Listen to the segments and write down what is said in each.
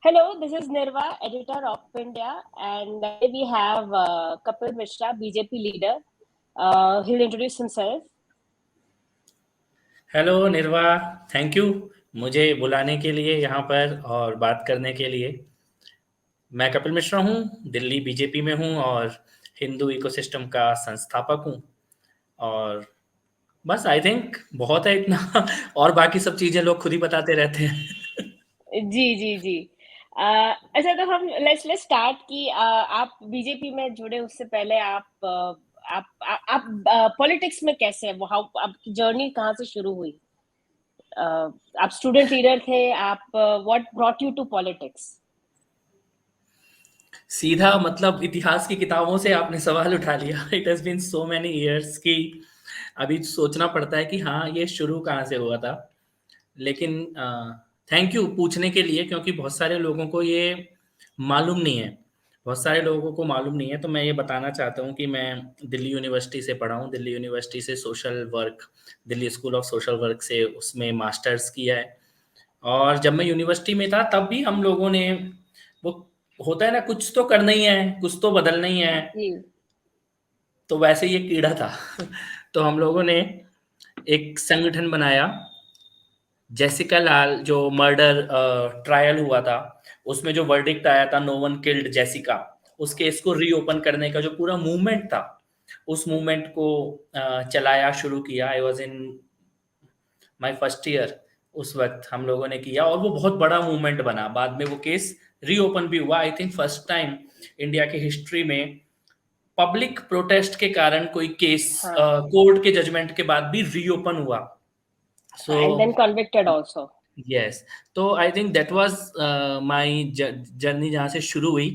Hello, this is Nirva, editor of India, and we have Kapil Mishra, BJP leader. He'll introduce himself. Hello Nirva, thank you मुझे बुलाने के लिए यहाँ पर और बात करने के लिए। मैं कपिल मिश्रा हूँ, दिल्ली बीजेपी में हूँ और हिंदू इकोसिस्टम का संस्थापक हूँ। और बस आई थिंक बहुत है इतना और बाकी सब चीज़ें लोग खुद ही बताते रहते हैं। जी जी जी। अच्छा, तो हम लेट्स स्टार्ट कि आप बीजेपी में जुड़े उससे पहले आप पॉलिटिक्स में कैसे हैं? वो आपकी जर्नी कहाँ से शुरू हुई? आप स्टूडेंट लीडर थे, आप what brought you to politics? सीधा मतलब इतिहास की किताबों से आपने सवाल उठा लिया। It has been so many years कि अभी सोचना पड़ता है कि हाँ, ये शुरू कहाँ से हुआ था। लेकिन थैंक यू पूछने के लिए, क्योंकि बहुत सारे लोगों को ये मालूम नहीं है। बहुत सारे लोगों को मालूम नहीं है, तो मैं ये बताना चाहता हूँ कि मैं दिल्ली यूनिवर्सिटी से पढ़ा हूँ। दिल्ली यूनिवर्सिटी से social work, Delhi school of social work से उसमें मास्टर्स किया है। और जब मैं यूनिवर्सिटी में था तब भी हम लोगों ने वो होता है ना, कुछ तो करना ही है, कुछ तो बदलना ही है। जी। तो वैसे ये कीड़ा था। तो हम लोगों ने एक संगठन बनाया, जेसिका लाल जो मर्डर ट्रायल हुआ था, उसमें जो वर्डिक्ट आया था नो वन किल्ड जेसिका, उस केस को रीओपन करने का जो पूरा मूवमेंट था, उस मूवमेंट को चलाया, शुरू किया। I was in my first year. उस वक्त हम लोगों ने किया और वो बहुत बड़ा मूवमेंट बना। बाद में वो केस रीओपन भी हुआ। I think first time India के हिस्ट्री में पब्लिक प्रोटेस्ट के कारण कोई केस हाँ, कोर्ट के जजमेंट के बाद भी रीओपन हुआ। So and then convicted also. Yes, तो I think that was my journey, जहाँ से शुरू हुई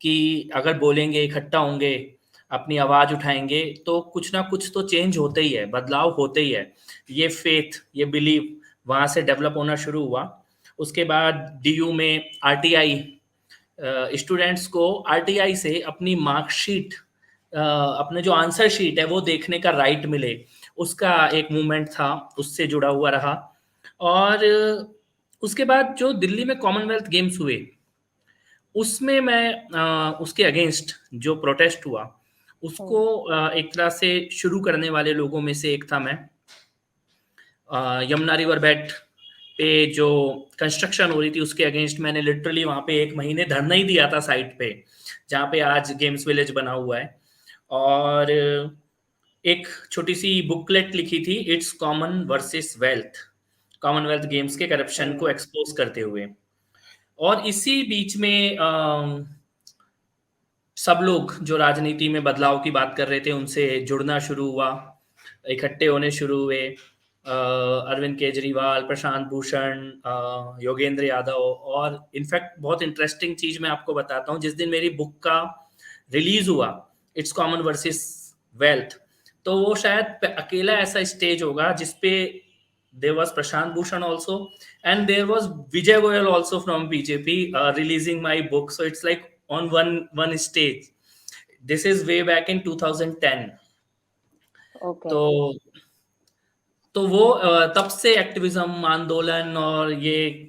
कि अगर बोलेंगे, इकट्ठा होंगे, अपनी आवाज़ उठाएंगे, तो कुछ ना कुछ तो चेंज होते ही है, बदलाव होते ही है। ये फेथ, ये बिलीव वहाँ से डेवलप होना शुरू हुआ। उसके बाद डीयू में आरटीआई, स्टूडेंट्स को आरटीआई से अपनी मार्कशीट, अपने जो आंसर शीट है वो देखने का राइट मिले, उसका एक मूवमेंट था, उससे जुड़ा हुआ रहा। और उसके बाद जो दिल्ली में कॉमनवेल्थ गेम्स हुए, उसमें मैं उसके अगेंस्ट जो प्रोटेस्ट हुआ, उसको एक तरह से शुरू करने वाले लोगों में से एक था मैं। यमुना रिवर बेड पे जो कंस्ट्रक्शन हो रही थी, उसके अगेंस्ट मैंने लिटरली वहाँ पे 1 महीने धरना ही दिया था साइट पे, जहाँ पे आज गेम्स विलेज बना हुआ है। और एक छोटी सी बुकलेट लिखी थी, it's common versus wealth, Commonwealth games के करप्शन को एक्सपोज करते हुए। और इसी बीच में सब लोग जो राजनीति में बदलाव की बात कर रहे थे, उनसे जुड़ना शुरू हुआ, इकट्ठे होने शुरू हुए। अरविंद केजरीवाल, प्रशांत भूषण, योगेंद्र यादव। और इनफैक्ट बहुत इंटरेस्टिंग चीज मैं आपको बताता हूँ, जिस दिन मेरी बुक का रिलीज हुआ, इट्स कॉमन वर्सेस वेल्थ, तो वो शायद अकेला ऐसा स्टेज होगा जिसपे there was Prashant Bhushan also, and there was Vijay Goyal also from BJP releasing my book. So it's like on one stage. This is way back in 2010. Okay. तो वो तब से एक्टिविज्म, आंदोलन, और ये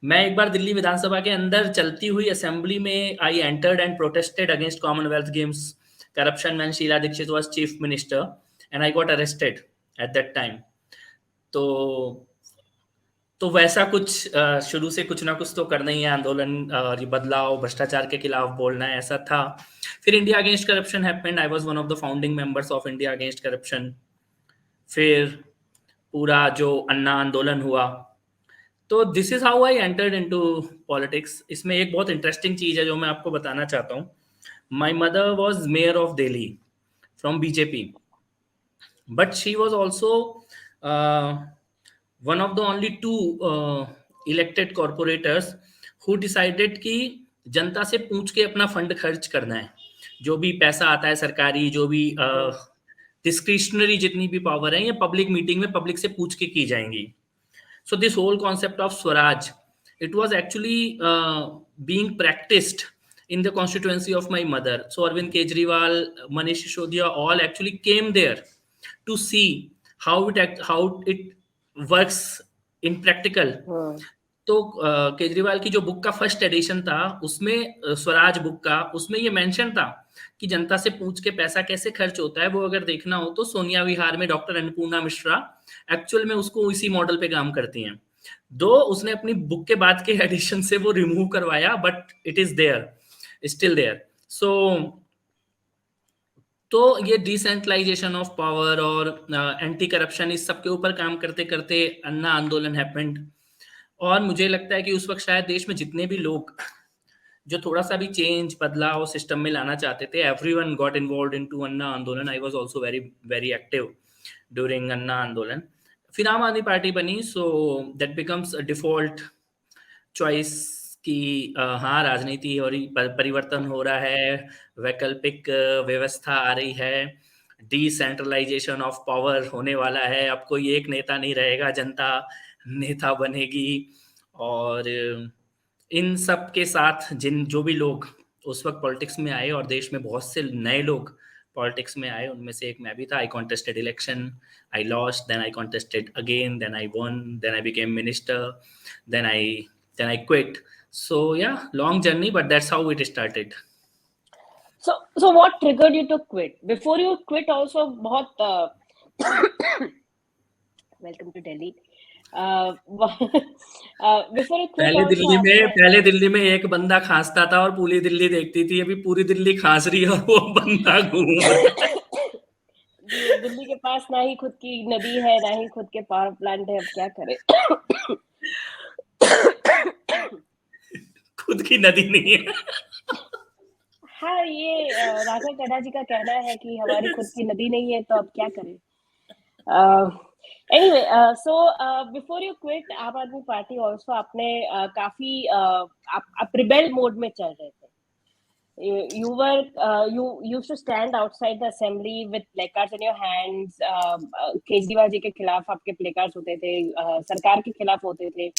मैं एक बार दिल्ली विधानसभा के अंदर चलती हुई असेंबली में I entered and protested against Commonwealth Games corruption when Sheila Dikshit was chief minister, and I got arrested at that time. तो वैसा कुछ शुरू से कुछ ना कुछ तो करना ही है, आंदोलन और ये बदलाव, भ्रष्टाचार के खिलाफ बोलना है, ऐसा था। फिर India against corruption happened, I was one of the founding members of India against corruption. फिर पूरा जो अन्ना आंदोलन हुआ। तो this is how I entered into politics. इसमें एक बहुत इंटरेस्टिंग चीज है जो मैं आपको बताना चाहता हूँ। My mother was mayor of Delhi from BJP, but she was also one of the only two elected corporators who decided कि जनता से पूछ के अपना फंड खर्च करना है। जो भी पैसा आता है सरकारी, जो भी डिस्क्रिशनरी जितनी भी पावर है, ये पब्लिक मीटिंग में पब्लिक से पूछ के की जाएंगी। So this whole concept of Swaraj, it was actually being practiced in the constituency of my mother. So Arvind Kejriwal, Manish Sisodiya, all actually came there to see how it works in practical. तो केजरीवाल की जो book का first edition था उसमें Swaraj book का, उसमें ये mention था कि जनता से पूछ के पैसा कैसे खर्च होता है, वो अगर देखना हो तो सोनिया विहार में डॉक्टर अन्नपूर्णा मिश्रा एक्चुअल में उसको इसी मॉडल पे काम करती हैं। दो उसने अपनी बुक के बाद के एडिशन से वो रिमूव करवाया, but it is there, still there. So तो ये डिसेंट्रलाइजेशन ऑफ पावर और एंटी करप्शन, इस सब के ऊपर काम करते करते अन्ना आंदोलन हैपेंड। और मुझे लगता है कि उस वक्त शायद देश में जितने भी लोग जो थोड़ा सा भी चेंज बदलाव सिस्टम में लाना चाहते थे, everyone got involved into Anna आंदोलन। I was also very very active during Anna आंदोलन। फिर आम आदमी पार्टी बनी, so that becomes default choice कि हाँ राजनीति और परिवर्तन हो रहा है, वैकल्पिक व्यवस्था आ रही है, डिसेंट्रलाइजेशन ऑफ पावर होने वाला है, अब कोई एक नेता नहीं रहेगा, जनता नेता बनेगी। और इन सब के साथ जिन जो भी लोग उस वक्त पॉलिटिक्स में आए, और देश में बहुत से नए लोग पॉलिटिक्स में आए, उनमें से एक मैं भी था। I contested election, I lost, then I contested again, then I won, then I became minister, then I quit. So yeah, long journey, but that's how it started. So what triggered you to quit? Before you quit also बहुत welcome to Delhi. Before you quit also पहले दिल्ली में एक बंदा खांसता था और पूरी दिल्ली देखती थी, अभी पूरी दिल्ली खांस रही है और वो बंदा घूम रहा है। दिल्ली के पास ना ही खुद की नदी है, ना ही खुद के पावर प्लांट है, अब क्या करें। खुद की नदी नहीं है। हाँ, ये राघव चड्ढा जी का कहना है कि हमारी खुद की नदी नहीं है, तो अब क्या करें। Anyway, so before you quit आम आदमी पार्टी ऑल्सो आपने काफी आप रिबेल मोड में चल रहे थे। You used to stand outside the assembly with placards in your hands. Kejriwal ji के खिलाफ आपके placards होते थे, सरकार के खिलाफ होते थे।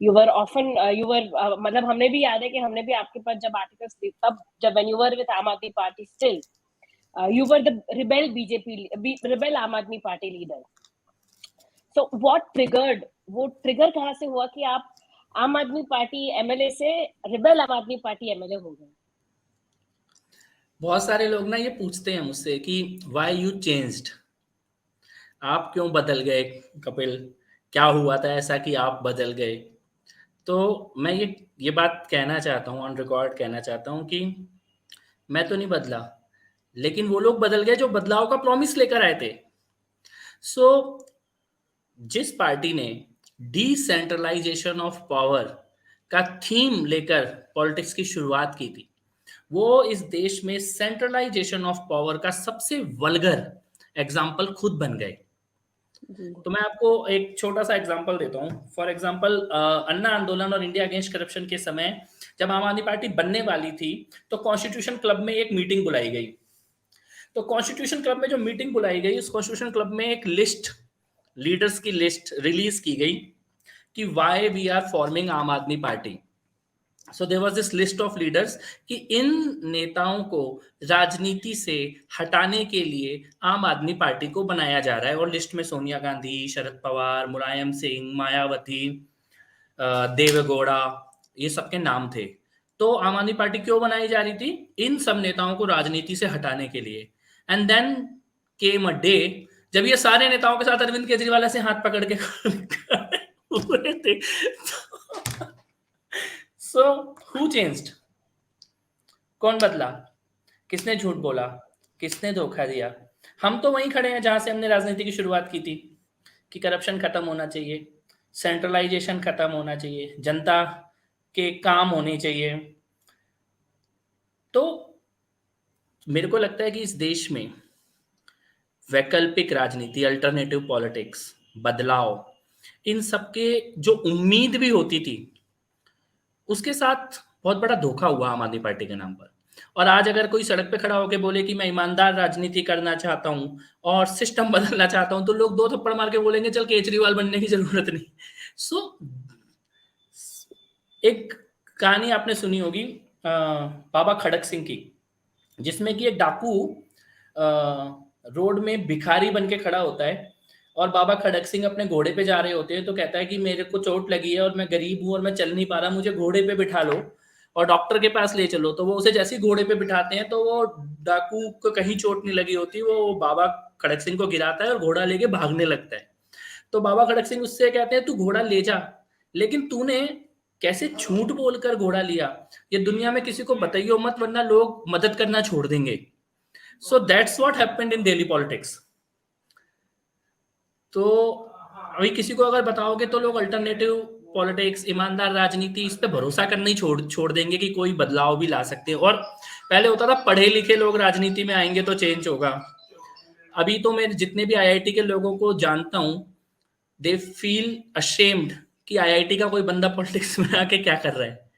You were often मतलब हमने भी याद है कि हमने भी आपके पास जब आर्टिकल्स थे, तब जब when you were with आम Aadmi party still, you were the rebel rebel आम Aadmi party leader. So what triggered, वो ट्रिगर कहाँ से हुआ कि आप आम आदमी पार्टी एमएलए से रिबेल आम आदमी पार्टी एमएलए हो गए? बहुत सारे लोग ना ये पूछते हैं मुझसे कि वाई यू चेंज्ड, आप क्यों बदल गए कपिल, क्या हुआ था ऐसा कि आप बदल गए। तो मैं ये बात कहना चाहता हूँ, ऑन रिकॉर्ड कहना चाहता हूँ कि मैं तो नहीं बदला, लेकिन वो लोग बदल गए जो बदलाव का प्रॉमिस लेकर आए थे। सो जिस पार्टी ने डिसेंट्रलाइजेशन ऑफ पावर का थीम लेकर पॉलिटिक्स की शुरुआत की थी, वो इस देश में सेंट्रलाइजेशन ऑफ पावर का सबसे वल्गर एग्जाम्पल खुद बन गए। तो मैं आपको एक छोटा सा एग्जांपल देता हूँ। फॉर एग्जांपल, अन्ना आंदोलन और इंडिया अगेंस्ट करप्शन के समय जब आम आदमी पार्टी बनने वाली थी, तो कॉन्स्टिट्यूशन क्लब में एक मीटिंग बुलाई गई। तो कॉन्स्टिट्यूशन क्लब में जो मीटिंग बुलाई गई, उस कॉन्स्टिट्यूशन क्लब में एक लिस्ट, लीडर्स की लिस्ट रिलीज की गई कि why we are forming Aam Aadmi Party. So there was this list of leaders कि इन नेताओं को राजनीति से हटाने के लिए आम आदमी पार्टी को बनाया जा रहा है। और लिस्ट में सोनिया गांधी, शरद पवार, मुलायम सिंह, मायावती, देवेगौड़ा, ये सबके नाम थे। तो आम आदमी पार्टी क्यों बनाई जा रही थी? इन सब नेताओं को राजनीति से हटाने के लिए। And then came a day जब ये सारे नेताओं के साथ अरविंद केजरीवाल से हाथ पकड़ के हुए थे। So who changed? कौन बदला? किसने झूठ बोला? किसने धोखा दिया? हम तो वहीं खड़े हैं जहां से हमने राजनीति की शुरुआत की थी कि करप्शन खत्म होना चाहिए, सेंट्रलाइजेशन खत्म होना चाहिए, जनता के काम होने चाहिए। तो मेरे को लगता है कि इस देश में वैकल्पिक राजनीति, अल्टरनेटिव पॉलिटिक्स, बदलाव, इन सबके जो उम्मीद भी होती थी, उसके साथ बहुत बड़ा धोखा हुआ आम आदमी पार्टी के नाम पर। और आज अगर कोई सड़क पे खड़ा होकर बोले कि मैं ईमानदार राजनीति करना चाहता हूं और सिस्टम बदलना चाहता हूं, तो लोग दो थप्पड़ मार के बोलेंगे चल केजरीवाल बनने की जरूरत नहीं। सो एक कहानी आपने सुनी होगी बाबा खड़क सिंह की, जिसमें कि एक डाकू रोड में भिखारी बन के खड़ा होता है और बाबा खड़क सिंह अपने घोड़े पे जा रहे होते हैं तो कहता है कि मेरे को चोट लगी है और मैं गरीब हूँ और मैं चल नहीं पा रहा, मुझे घोड़े पे बिठा लो और डॉक्टर के पास ले चलो। तो वो उसे जैसे ही घोड़े पे बिठाते हैं तो वो डाकू को कहीं चोट नहीं लगी होती, वो बाबा खड़क सिंह को गिराता है और घोड़ा लेके भागने लगता है। तो बाबा खड़क सिंह उससे कहते हैं तू घोड़ा ले जा, लेकिन तूने कैसे झूठ बोलकर घोड़ा लिया, ये दुनिया में किसी को बताइयो मत वरना लोग मदद करना छोड़ देंगे। So that's what happened in daily politics. तो अभी किसी को अगर बताओगे तो लोग अल्टरनेटिव पॉलिटिक्स, ईमानदार राजनीति, इस पे भरोसा करना ही छोड़ छोड़ देंगे कि कोई बदलाव भी ला सकते हैं। और पहले होता था पढ़े लिखे लोग राजनीति में आएंगे तो चेंज होगा। अभी तो मैं जितने भी आईआईटी के लोगों को जानता हूँ, दे फील अशेम्ड कि आईआईटी का कोई बंदा पॉलिटिक्स में आके क्या कर रहा है।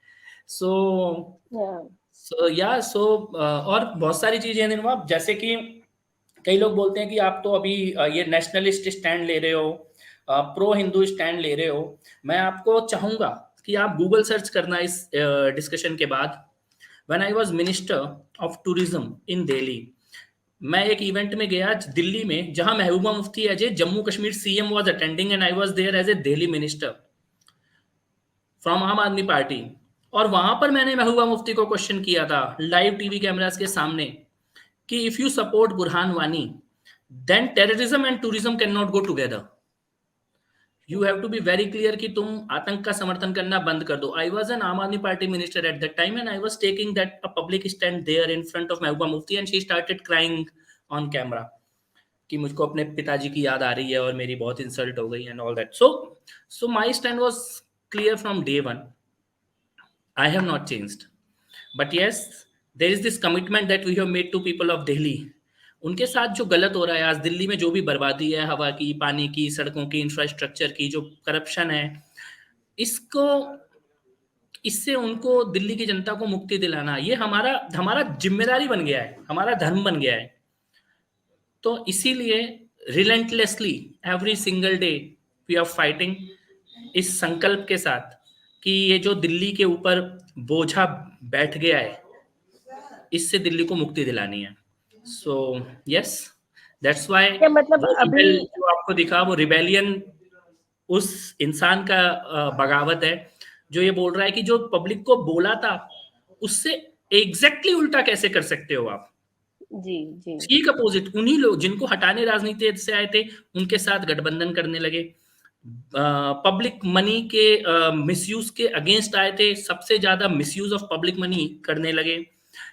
सो सो और बहुत सारी चीजें हैं निर्मला, जैसे कि कई लोग बोलते हैं कि आप तो अभी ये नेशनलिस्ट स्टैंड ले रहे हो, प्रो हिंदू स्टैंड ले रहे हो। मैं आपको चाहूंगा कि आप गूगल सर्च करना इस डिस्कशन के बाद। When I was minister of tourism in Delhi, मैं एक इवेंट में गया दिल्ली में जहां Mehbooba Mufti as a Jammu Kashmir CM was attending and I was there as a Delhi minister from Aam Aadmi party. और वहां पर मैंने महबूबा मुफ्ती को क्वेश्चन किया था लाइव टीवी कैमरास के सामने कि if you support Burhan Wani then terrorism and tourism can not go together. You have to be very clear कि तुम आतंक का समर्थन करना बंद कर दो। I was an Aam Aadmi Party minister at that time and I was taking that a public stand there in front of Mehbooba Mufti and she started crying on camera कि मुझको अपने पिताजी की याद आ रही है और मेरी बहुत इंसल्ट हो गई and all that. So my stand was clear from day one. I have not changed. But yes, there is this commitment that we have made to people of Delhi. उनके साथ जो गलत हो रहा है आज दिल्ली में, जो भी बर्बादी है हवा की, पानी की, सड़कों की, इंफ्रास्ट्रक्चर की, जो करप्शन है, इसको इससे उनको दिल्ली की जनता को मुक्ति दिलाना ये हमारा हमारा जिम्मेदारी बन गया है, हमारा धर्म बन गया है। तो इसीलिए relentlessly every single day we are fighting इस संकल्प के साथ कि ये जो दिल्ली के ऊपर बोझा बैठ गया है इससे दिल्ली को मुक्ति दिलानी है। सो यस, दैट्स व्हाई मतलब वो अभी रिबेल जो आपको दिखा वो रिबेलियन उस इंसान का बगावत है जो ये बोल रहा है कि जो पब्लिक को बोला था उससे एग्जैक्टली उल्टा कैसे कर सकते हो आप। जी जी ठीक अपोजिट उन्हीं लोग जिनको हटाने राजनीति से आए थे उनके साथ गठबंधन करने लगे। पब्लिक मनी के मिसयूज के अगेंस्ट आए थे, सबसे ज्यादा मिसयूज ऑफ पब्लिक मनी करने लगे।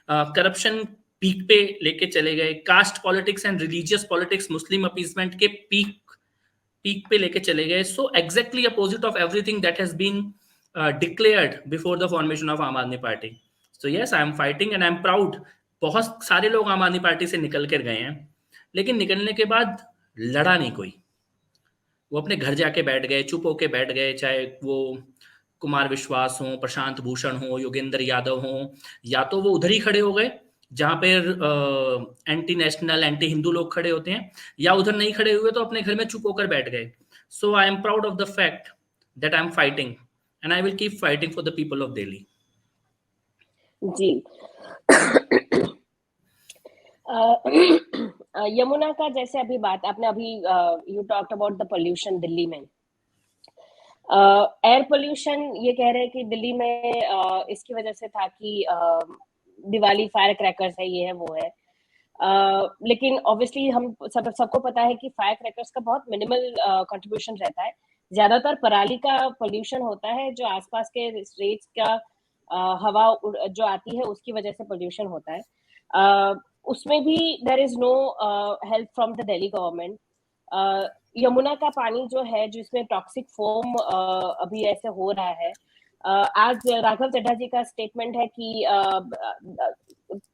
करप्शन पीक पे लेके चले गए। Caste politics and religious politics, Muslim appeasement के पीक पे लेके चले गए। So exactly opposite of everything that has been declared before the formation of Aam Aadmi Party. So yes, I am fighting and I am proud. बहुत सारे लोग आम Aadmi party से निकल कर गए हैं, लेकिन निकलने के बाद लड़ा नहीं कोई। वो अपने घर जाके बैठ गए, चुप होके बैठ गए, चाहे वो कुमार विश्वास हो, प्रशांत भूषण हो, योगेंद्र यादव हो, या तो वो उधर ही खड़े हो गए जहां पर एंटी नेशनल एंटी हिंदू लोग खड़े होते हैं, या उधर नहीं खड़े हुए तो अपने घर में चुप होकर बैठ गए। So I am proud of the fact that I am fighting and I will keep fighting for the people of Delhi. जी यमुना का जैसे अभी बात आपने अभी you talked about the pollution Delhi में। एयर पोल्यूशन ये कह रहे हैं कि दिल्ली में इसकी वजह से था कि दिवाली फायर क्रैकर्स है, ये है वो है। लेकिन ऑब्वियसली हम सबको पता है कि फायर क्रैकर्स का बहुत मिनिमल कंट्रीब्यूशन रहता है। ज्यादातर पराली का पोल्यूशन होता है जो आसपास के स्टेट्स का हवा जो आती है उसकी वजह से पोल्यूशन होता है। उसमें भी there is no help from the Delhi government. Yamuna का पानी जो है जिसमें टॉक्सिक फोम अभी ऐसे हो रहा है, आज राघव चड्ढा जी का स्टेटमेंट है कि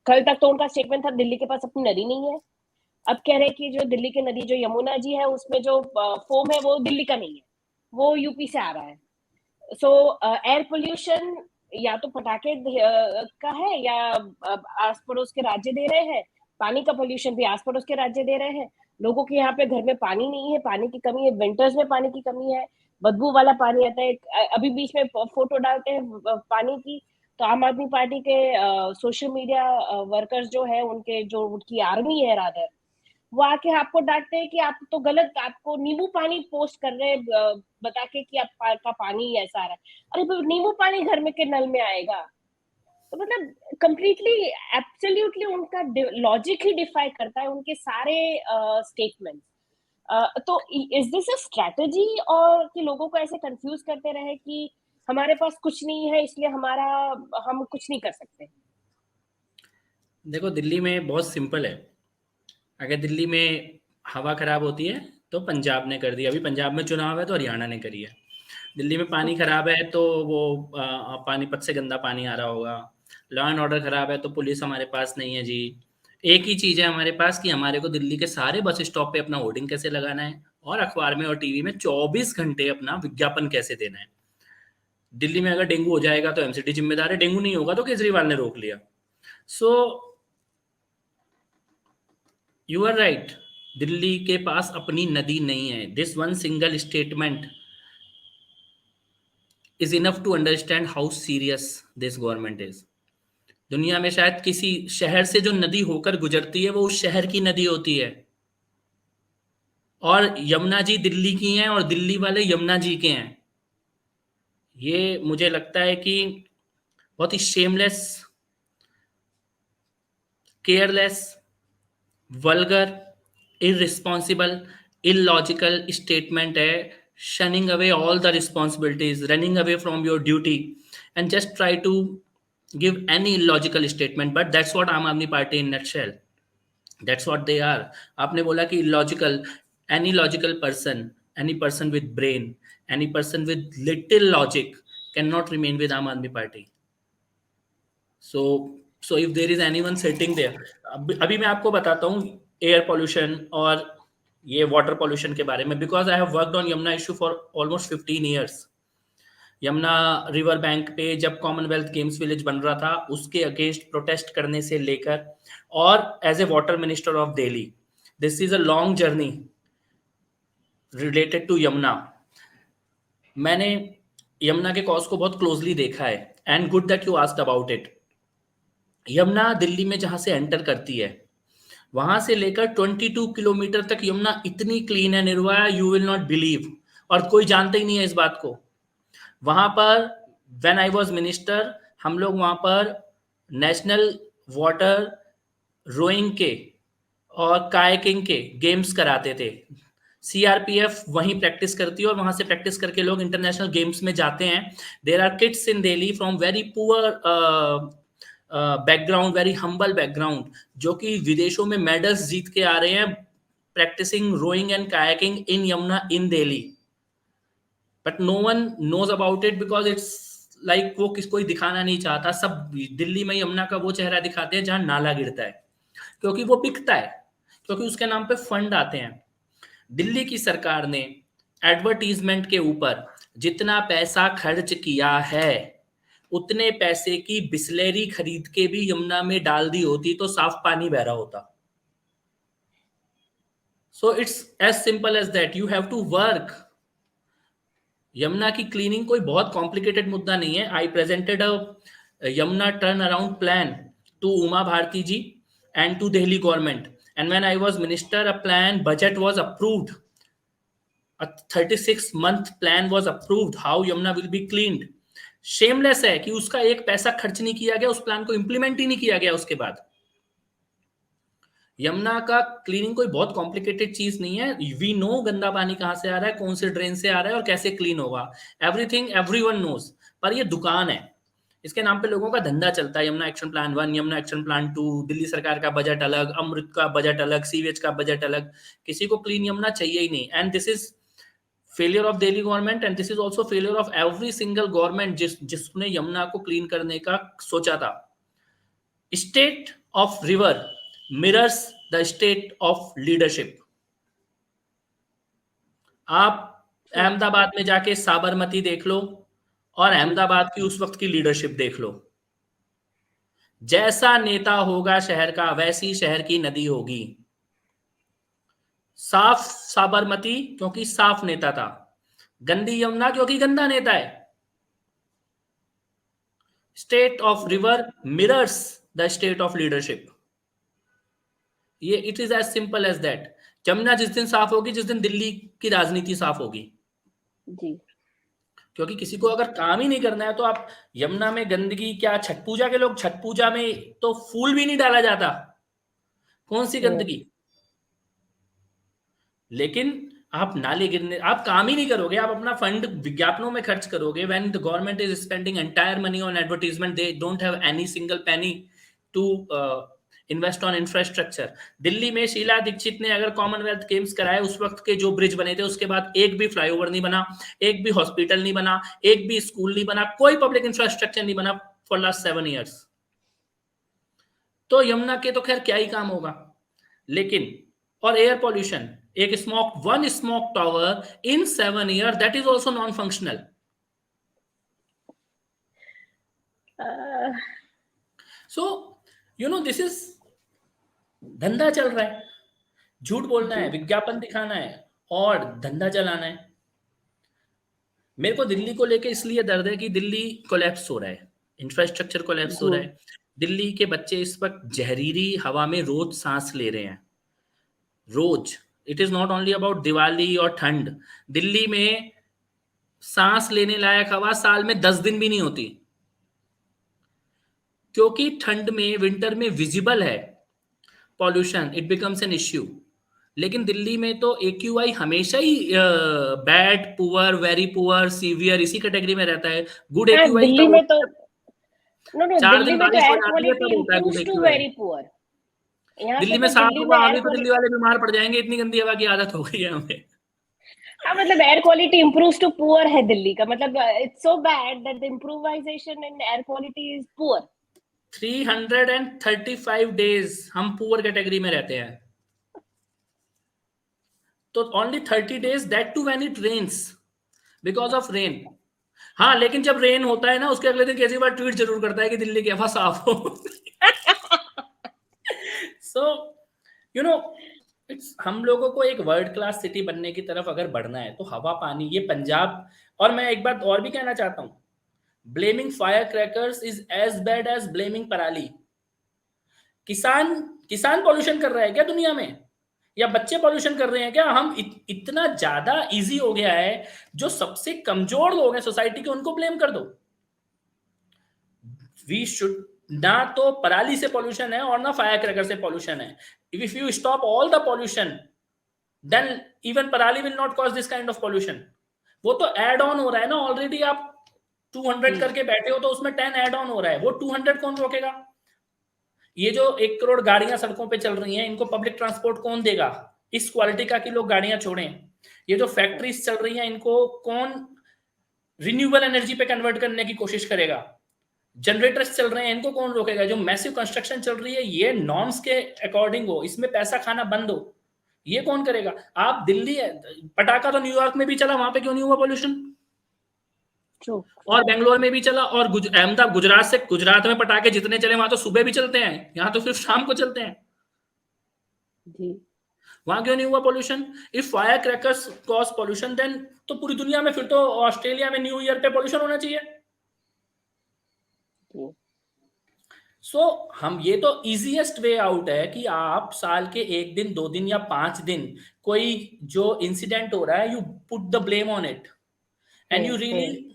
कल तक तो उनका स्टेटमेंट था दिल्ली के पास अपनी नदी नहीं है। अब कह रहे हैं कि जो दिल्ली की नदी जो यमुना जी है उसमें जो फोम है वो दिल्ली का नहीं है, वो यूपी से आ रहा है। सो एयर पोल्यूशन या तो पटाखे का है या आस पड़ोस के राज्य दे रहे हैं। पानी का पोल्यूशन भी आस पड़ोस के राज्य दे रहे हैं। लोगों के यहाँ पे घर में पानी नहीं है, पानी की कमी है, विंटर्स में पानी की कमी है, बदबू वाला पानी आता है। अभी बीच में फोटो डालते हैं पानी की, तो आम आदमी पार्टी के सोशल मीडिया वर्कर्स जो है उनके जो उनकी आर्मी है रादर, वो आके आपको डांटते हैं कि आप तो गलत, आपको नींबू पानी पोस्ट कर रहे हैं बता के कि आपका पानी ऐसा आ रहा है। अरे नींबू पानी घर में के नल में आएगा? तो मतलब कंप्लीटली एब्सोल्युटली उनका लॉजिक ही डिफाई करता है उनके सारे स्टेटमेंट। तो इज दिस अ स्ट्रेटजी, और कि लोगों को ऐसे कंफ्यूज करते रहे कि हमारे पास कुछ नहीं है इसलिए हम कुछ नहीं कर सकते? देखो दिल्ली में बहुत सिंपल है। अगर दिल्ली में हवा खराब होती है तो पंजाब ने कर दी, अभी पंजाब में चुनाव है तो हरियाणा ने करी है। दिल्ली में पानी खराब है तो वो पानीपत से गंदा पानी आ रहा होगा। लॉ एंड ऑर्डर खराब है तो पुलिस हमारे पास नहीं है जी। एक ही चीज़ है हमारे पास कि हमारे को दिल्ली के सारे बस स्टॉप पे अपना होर्डिंग कैसे लगाना है और अखबार में और टीवी में 24 घंटे अपना विज्ञापन कैसे देना है। दिल्ली में अगर डेंगू हो जाएगा तो एमसीडी जिम्मेदार है, डेंगू नहीं होगा तो केजरीवाल ने रोक लिया। So you are right, Delhi के पास अपनी नदी नहीं है। This one single statement is enough to understand how serious this government is. दुनिया में शायद किसी शहर से जो नदी होकर गुजरती है वो उस शहर की नदी होती है, और यमुना जी दिल्ली की हैं और दिल्ली वाले यमुना जी के हैं। ये मुझे लगता है कि बहुत ही shameless, careless, vulgar, irresponsible, illogical statement है, shunning away all the responsibilities, running away from your duty and just try to give any illogical statement, but that's what Aam Aadmi Party in nutshell, that's what they are. आपने बोला कि illogical, any logical person, any person with brain, any person with little logic cannot remain with Aam Aadmi Party. So if there is any one sitting there, अभी मैं आपको बताता हूँ air pollution और ये वाटर पॉल्यूशन के बारे में, because I have worked on Yamuna issue for almost 15 years। Yamuna river bank पे जब कॉमनवेल्थ गेम्स विलेज बन रहा था उसके अगेंस्ट प्रोटेस्ट करने से लेकर, और as a water minister of Delhi, this is a long journey related to Yamuna. मैंने यमुना के कॉज को बहुत क्लोजली देखा है, and good that you asked about it. Yamuna Delhi में जहां से एंटर करती है वहां से लेकर 22 किलोमीटर तक यमुना इतनी क्लीन है Nirbhaya, you will not believe, और कोई जानता ही नहीं है इस बात को। वहां पर व्हेन आई वाज मिनिस्टर हम लोग वहां पर नेशनल वाटर रोइंग के और कायाकिंग के गेम्स कराते थे। सीआरपीएफ वहीं प्रैक्टिस करती है और वहां से प्रैक्टिस करके लोग इंटरनेशनल गेम्स में जाते हैं। There are kids in Delhi from very poor background, very humble background, जो कि विदेशों में मेडल्स जीत के आ रहे हैं practising rowing and kayaking in Yamuna in Delhi, but no one knows about it because it's like वो कोई दिखाना नहीं चाहता। सब दिल्ली में यमुना का वो चेहरा दिखाते हैं जहां नाला गिरता है, क्योंकि वो बिकता है, क्योंकि उसके नाम पे फंड आते हैं। दिल्ली की सरकार ने एडवर्टीजमेंट के ऊपर जितना पैसा खर्च किया है उतने पैसे की बिस्लेरी खरीद के भी यमुना में डाल दी होती तो साफ पानी बह रहा होता। So it's as simple as that, you have to work. Yamuna की क्लीनिंग कोई बहुत कॉम्प्लिकेटेड मुद्दा नहीं है। I presented a Yamuna turn around plan to Uma Bharti ji and to Delhi government, and when I was minister a plan budget was approved, a 36-month plan was approved how Yamuna will be cleaned। Shameless है कि उसका एक पैसा खर्च नहीं किया गया, उस प्लान को इंप्लीमेंट ही नहीं किया गया। उसके बाद यमुना का क्लीनिंग कोई बहुत कॉम्प्लिकेटेड चीज नहीं है। वी नो गंदा पानी कहां से आ रहा है, कौन से ड्रेन से आ रहा है और कैसे क्लीन होगा, एवरीथिंग एवरीवन नोज। पर ये दुकान है, इसके नाम पे लोगों का धंधा चलता है। Yamuna action plan 1, Yamuna action plan 2, Delhi सरकार का बजट अलग, अमृत का बजट अलग, सीवेज का बजट अलग। किसी को क्लीन यमुना चाहिए ही नहीं, and this is failure of Delhi government, and this is also failure of every single government जिसने यमुना को क्लीन करने का सोचा था। State of river mirrors the state of leadership. आप अहमदाबाद में जाके साबरमती देख लो और अहमदाबाद की उस वक्त की लीडरशिप देख लो। जैसा नेता होगा शहर का वैसी शहर की नदी होगी। साफ साबरमती क्योंकि साफ नेता था, गंदी यमुना क्योंकि गंदा नेता है। State of river mirrors the state of leadership. ये it is as simple as that. Yamuna जिस दिन साफ होगी, जिस दिन दिल्ली की राजनीति साफ होगी। जी क्योंकि किसी को अगर काम ही नहीं करना है तो आप यमुना में गंदगी, क्या छठ पूजा के लोग, छठ पूजा में तो फूल भी नहीं डाला जाता, कौन सी हम्म, गंदगी। लेकिन आप नाले गिरने, आप काम ही नहीं करोगे, आप अपना फंड विज्ञापनों में खर्च करोगे। When the government is spending entire money on advertisement, they don't have any single penny to invest on infrastructure. Delhi में शीला दीक्षित ने अगर कॉमनवेल्थ गेम्स कराए, उस वक्त के जो ब्रिज बने थे, उसके बाद एक भी फ्लाईओवर नहीं बना, एक भी हॉस्पिटल नहीं बना, एक भी स्कूल नहीं बना, कोई पब्लिक इंफ्रास्ट्रक्चर नहीं बना फॉर लास्ट 7 years। तो यमुना के तो खैर क्या ही काम होगा। लेकिन और एयर पॉल्यूशन, एक smoke, one smoke tower in 7 years, that is also non functional. So this is, धंधा चल रहा है, झूठ बोलना है, जी विज्ञापन दिखाना है और धंधा चलाना है। मेरे को दिल्ली को लेके इसलिए दर्द है कि दिल्ली कोलैप्स हो रहा है, इंफ्रास्ट्रक्चर कोलैप्स हो जी रहा है। दिल्ली के बच्चे इस वक्त जहरीली हवा में रोज सांस ले रहे हैं, रोज। It is not only about Diwali और ठंड। दिल्ली में सांस लेने लायक हवा साल में 10 दिन भी नहीं होती, क्योंकि ठंड में, विंटर में विजिबल है pollution, it becomes an issue. लेकिन दिल्ली में तो AQI हमेशा ही bad, poor, very poor, severe इसी कैटेगरी में रहता है। गुड हाँ, AQI दिल्ली तब में होता तो, है नो नो, 4 दिन दिल्ली में तो बारिश हो एयर जाती है, क्वालिटी तब होता है good improves to AQI। Very poor. यहाँ पे दिल्ली में तो साफ दिल्ली में हवा आ एयर गई तो दिल्ली क्वालिटी, वाले बीमार पड़ जाएंगे, इतनी गंदी हवा की आदत हो गई है हमें। हाँ मतलब air quality improves to poor है दिल्ली का, मतलब it's so bad that the improvisation in air quality is poor. 335 days हम पुअर कैटेगरी में रहते हैं, तो only 30 days, that too when it rains, because of rain. हाँ, लेकिन जब रेन होता है ना, उसके अगले दिन केजरीवाल ट्वीट जरूर करता है कि दिल्ली की हवा साफ हो। सो यू नो इट्स, हम लोगों को एक वर्ल्ड क्लास सिटी बनने की तरफ अगर बढ़ना है तो हवा, पानी, ये पंजाब। और मैं एक बात और भी कहना चाहता हूं, blaming fire crackers is as bad as blaming पराली। किसान किसान पॉल्यूशन कर रहा है क्या दुनिया में, या बच्चे पॉल्यूशन कर रहे हैं क्या? हम इतना ज्यादा इजी हो गया है, जो सबसे कमजोर लोग हैं सोसाइटी के उनको ब्लेम कर दो। वी शुड, ना तो पराली से पॉल्यूशन है और ना फायर क्रैकर से पॉल्यूशन है। If you stop all the pollution, then even पराली will not cause this kind of pollution. वो तो एड ऑन हो रहा है ना, ऑलरेडी आप 200 करके बैठे हो तो उसमें 10 एड ऑन हो रहा है, वो 200 कौन रोकेगा? ये जो 1 करोड़ गाड़ियां सड़कों पे चल रही हैं, इनको पब्लिक ट्रांसपोर्ट कौन देगा इस क्वालिटी का कि लोग गाड़ियां छोड़ें? ये जो फैक्ट्रीज चल रही हैं, इनको कौन रिन्यूएबल एनर्जी पे कन्वर्ट करने की कोशिश करेगा? जनरेटर्स चल रहे हैं, इनको कौन रोकेगा? जो मैसिव कंस्ट्रक्शन चल रही है, ये नॉर्म्स के अकॉर्डिंग हो, इसमें पैसा खाना बंद हो, ये कौन करेगा? आप दिल्ली है, पटाखा तो न्यूयॉर्क में भी चला, वहां पे क्यों नहीं हुआ पॉल्यूशन? ट्रू। और बेंगलोर में भी चला, और अहमदाबाद, गुजरात से, गुजरात में पटाखे जितने चले वहां तो सुबह भी चलते हैं, यहाँ तो सिर्फ शाम को चलते हैं। जी वहां क्यों नहीं हुआ pollution? If fire crackers cause pollution, then तो पूरी दुनिया में, फिर तो ऑस्ट्रेलिया में न्यू ईयर पे पॉल्यूशन होना चाहिए। जी सो हम, ये तो इजीएस्ट वे आउट है कि आप साल के 1 दिन, 2 दिन या 5 दिन कोई जो इंसिडेंट हो रहा है, you put the blame on it and you really,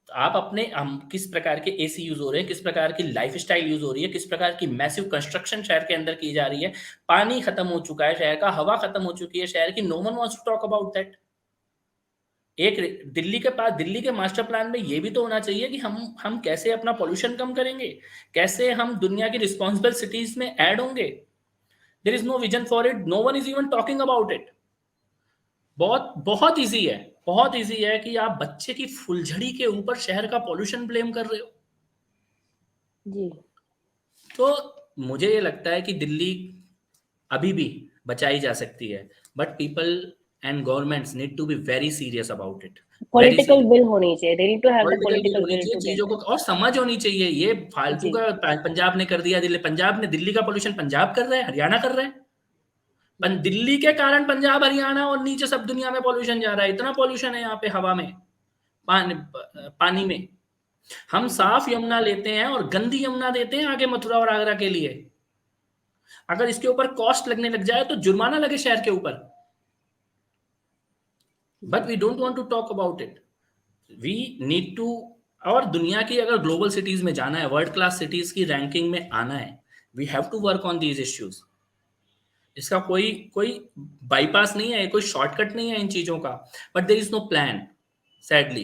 आप अपने, हम किस प्रकार के एसी यूज हो रहे हैं, किस प्रकार की लाइफस्टाइल यूज हो रही है, किस प्रकार की मैसिव कंस्ट्रक्शन शहर के अंदर की जा रही है, पानी खत्म हो चुका है शहर का, हवा खत्म हो चुकी है शहर की, no one wants to talk about that. एक दिल्ली के पास, दिल्ली के मास्टर प्लान में ये भी तो होना चाहिए कि हम कैसे अपना पॉल्यूशन कम करेंगे, कैसे हम दुनिया की रिस्पॉन्सिबल सिटीज में ऐड होंगे। There is no vision for it, no one is even talking about it. बहुत बहुत इजी है, बहुत इजी है कि आप बच्चे की फुलझड़ी के ऊपर शहर का पॉल्यूशन ब्लेम कर रहे हो। जी तो मुझे ये लगता है कि दिल्ली अभी भी बचाई जा सकती है, but people and governments need to be very serious about it, very political serious. Will होनी चाहिए, they need to have the political will political होनी विल चाहिए टू गेट चीजों को, दैट। और समझ होनी चाहिए। ये फालतू जी का पंजाब ने कर दिया, दिल्ली, पंजाब ने, दिल्ली का पॉल्यूशन पंजाब कर रहा है, हरियाणा कर रहा है। दिल्ली के कारण पंजाब, हरियाणा और नीचे सब दुनिया में पॉल्यूशन जा रहा है। इतना पॉल्यूशन है यहाँ पे हवा में, पानी में। हम साफ यमुना लेते हैं और गंदी यमुना देते हैं आगे मथुरा और आगरा के लिए। अगर इसके ऊपर कॉस्ट लगने लग जाए तो जुर्माना लगे शहर के ऊपर, but we don't want to talk about it. We need to, और दुनिया की अगर ग्लोबल सिटीज में जाना है, वर्ल्ड क्लास सिटीज की रैंकिंग में आना है, we have to work on these issues. इसका कोई कोई बाईपास नहीं है, कोई शॉर्टकट नहीं है इन चीजों का, but there is no plan. Sadly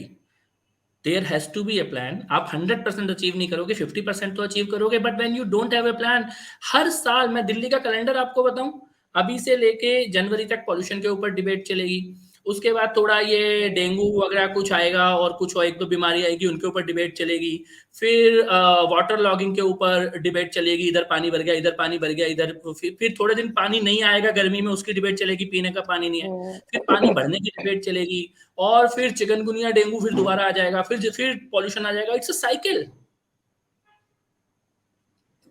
there has to be a plan. आप 100% अचीव नहीं करोगे, 50% तो अचीव करोगे, but when you don't have a plan, हर साल मैं दिल्ली का कैलेंडर आपको बताऊं, अभी से लेके जनवरी तक पॉल्यूशन के ऊपर डिबेट चलेगी, उसके बाद थोड़ा ये डेंगू वगैरह कुछ आएगा और कुछ और एक दो बीमारी आएगी, उनके ऊपर डिबेट चलेगी, फिर वाटर लॉगिंग के ऊपर डिबेट चलेगी, इधर पानी भर गया, इधर पानी भर गया, इधर फिर थोड़े दिन पानी नहीं आएगा गर्मी में, उसकी डिबेट चलेगी, पीने का पानी नहीं है, फिर पानी भरने की डिबेट चलेगी, और फिर चिकनगुनिया डेंगू फिर दोबारा आ जाएगा, फिर पॉल्यूशन आ जाएगा। It's a cycle.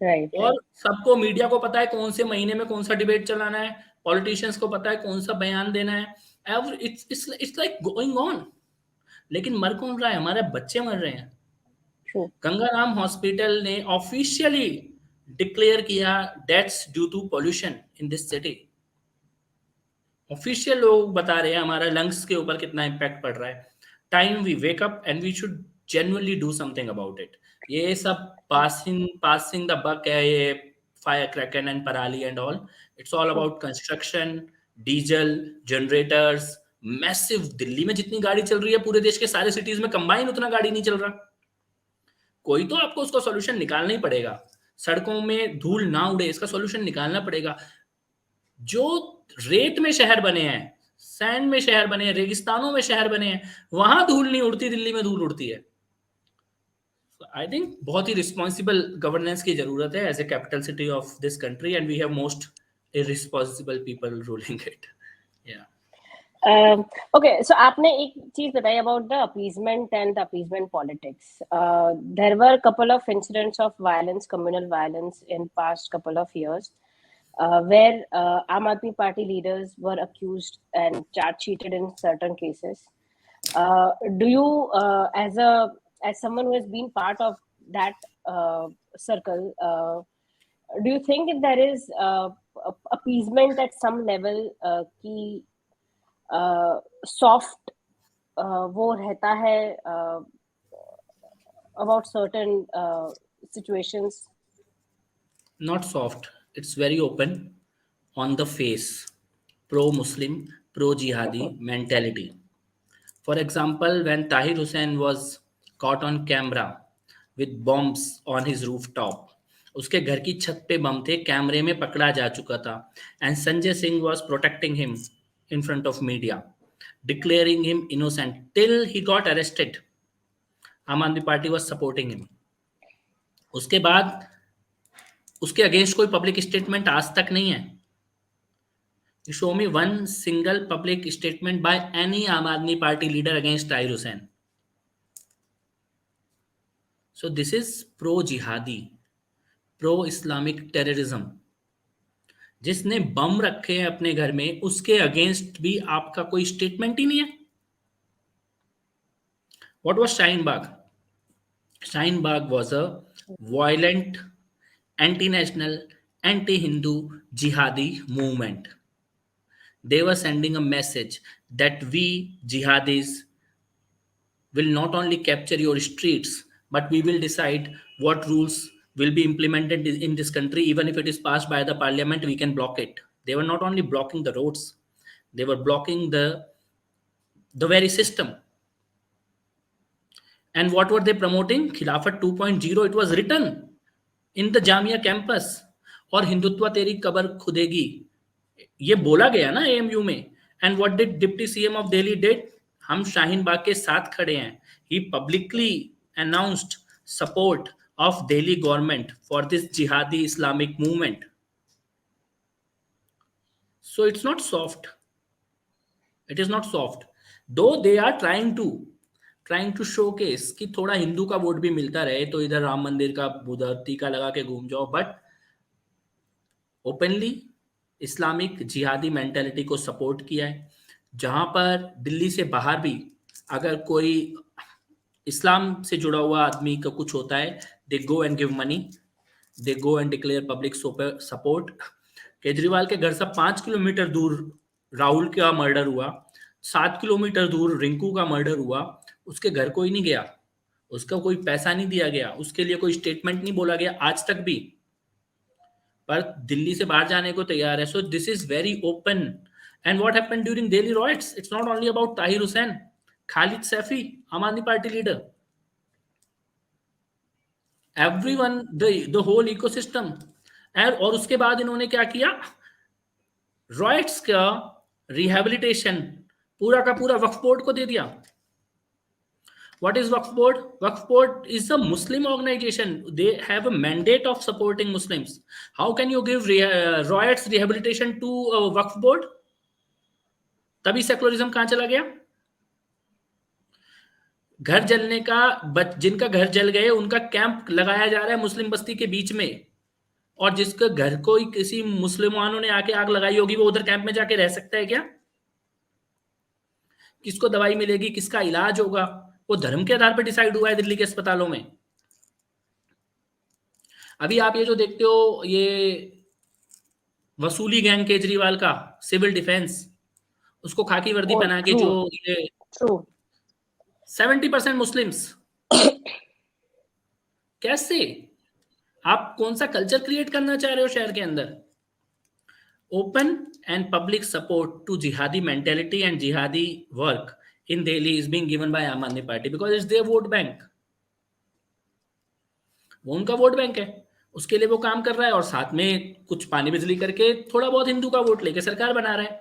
राइट और राइट सबको, मीडिया को पता है कौन से महीने में कौन सा डिबेट चलाना है, पॉलिटिशियंस को पता है कौन सा बयान देना है, इट्स लाइक गोइंग ऑन। लेकिन मर कौन रहा है? हमारे बच्चे मर रहे हैं। ट्रू गंगाराम हॉस्पिटल ने ऑफिशियली डिक्लेयर किया deaths due to pollution in this city. Official लोग बता रहे हैं हमारा लंग्स के ऊपर कितना इम्पैक्ट पड़ रहा है। Time we wake up and we should genuinely do something about it. ये सब पासिंग द बक है, ये फायर क्रैकन एंड पराली and all. It's all about construction, diesel, generators, massive. Delhi में जितनी गाड़ी चल रही है, पूरे देश के सारे सिटीज में कंबाइन उतना गाड़ी नहीं चल रहा। कोई तो आपको उसका सॉल्यूशन निकालना ही पड़ेगा। सड़कों में धूल ना उड़े, इसका सॉल्यूशन निकालना पड़ेगा। जो रेत में शहर बने हैं, सैंड में शहर बने हैं, रेगिस्तानों में शहर बने हैं, वहां धूल नहीं उड़ती, दिल्ली में धूल उड़ती है। आई थिंक बहुत ही रिस्पॉन्सिबल गवर्नेंस की जरूरत है as a capital city of this country, and we have most irresponsible people ruling it. या ओके, सो आपने एक चीज बताई about the appeasement and the appeasement politics. There were couple of incidents of violence, communal violence in past couple of years, where Aam Aadmi Party leaders were accused and charge sheeted in certain cases. Do you, as someone who has been part of that circle, do you think if there is appeasement at some level, ki soft वो रहता है about certain situations? not soft, it's very open on the face, pro Muslim, pro jihadi mentality. For example, when Tahir Hussain was caught on camera with bombs on his rooftop, उसके घर की छत पे बम थे, कैमरे में पकड़ा जा चुका था, and Sanjay Singh was protecting him in front of media, declaring him innocent till he got arrested. आम Aadmi party was supporting him. उसके बाद उसके अगेंस्ट कोई पब्लिक स्टेटमेंट आज तक नहीं है। You show me one single public statement by any Aam Aadmi Party leader against Tahir Hussain. So this is pro-jihadi, pro-Islamic terrorism. जिसने बम रखे हैं अपने घर में, उसके अगेंस्ट भी आपका कोई स्टेटमेंट ही नहीं है। What was Shaheen Bagh? Shaheen Bagh was a violent, anti-national, anti-Hindu jihadi movement. They were sending a message that we jihadis will not only capture your streets, but we will decide what rules will be implemented in this country. Even if it is passed by the parliament, we can block it. They were not only blocking the roads, they were blocking the very system. And what were they promoting? Khilafat 2.0. It was written in the Jamia campus. और हिंदुत्व तेरी cover खुदेगी, ये बोला गया ना AMU में। And what did deputy CM of Delhi did? हम शाहीन बाग के साथ खड़े हैं। He publicly announced support of Delhi government for this jihadi Islamic movement. So it's not soft, it is not soft, though they are trying to showcase कि थोड़ा हिंदू का vote भी मिलता रहे, तो इधर राम मंदिर का उधर टीका लगा के घूम जाओ, बट ओपनली इस्लामिक जिहादी मेंटेलिटी को सपोर्ट किया है। जहां पर दिल्ली से बाहर भी अगर कोई इस्लाम से जुड़ा हुआ आदमी का कुछ होता है, they go and give money, they go and declare public support. Kejriwal के घर से 5 किलोमीटर दूर राहुल का मर्डर हुआ, 7 किलोमीटर दूर रिंकू का मर्डर हुआ, उसके घर कोई नहीं गया, उसका कोई पैसा नहीं दिया गया, उसके लिए कोई स्टेटमेंट नहीं बोला गया आज तक भी, पर दिल्ली से बाहर जाने को तैयार है। So this is very open. And what happened during Delhi riots, it's not only about Tahir Hussain, Khalid Saifi, Aam Aadmi Party leader, everyone, the whole ecosystem. और उसके बाद इन्होंने क्या किया, रॉयट्स का रिहेबिलिटेशन पूरा का पूरा वक्फ बोर्ड को दे दिया। What is Waqf Board? Waqf Board is a Muslim organization. They have a mandate of supporting Muslims. How can you give riots rehabilitation to Waqf Board? तभी सेकुलरिज्म कहां चला गया? घर जलने का, जिनका घर जल गए उनका कैंप लगाया जा रहा है मुस्लिम बस्ती के बीच में, और जिसके घर को किसी मुसलमानों ने आके आग लगाई होगी वो उधर कैंप में जाके रह सकता है क्या? किसको दवाई मिलेगी, किसका इलाज होगा, वो धर्म के आधार पर डिसाइड हुआ है दिल्ली के अस्पतालों में। अभी आप ये जो देखते हो, ये वसूली गैंग केजरीवाल का, सिविल डिफेंस, उसको खाकी वर्दी पहना के जो ये 70% मुस्लिम्स, कैसे? आप कौन सा कल्चर क्रिएट करना चाह रहे हो शहर के अंदर? Open and public support to jihadi mentality and jihadi work in Delhi is being given by Aam Aadmi Party because it's their vote bank. वो उनका वोट बैंक है, उसके लिए वो काम कर रहा है, और साथ में कुछ पानी बिजली करके थोड़ा बहुत हिंदू का वोट लेके सरकार बना रहा है,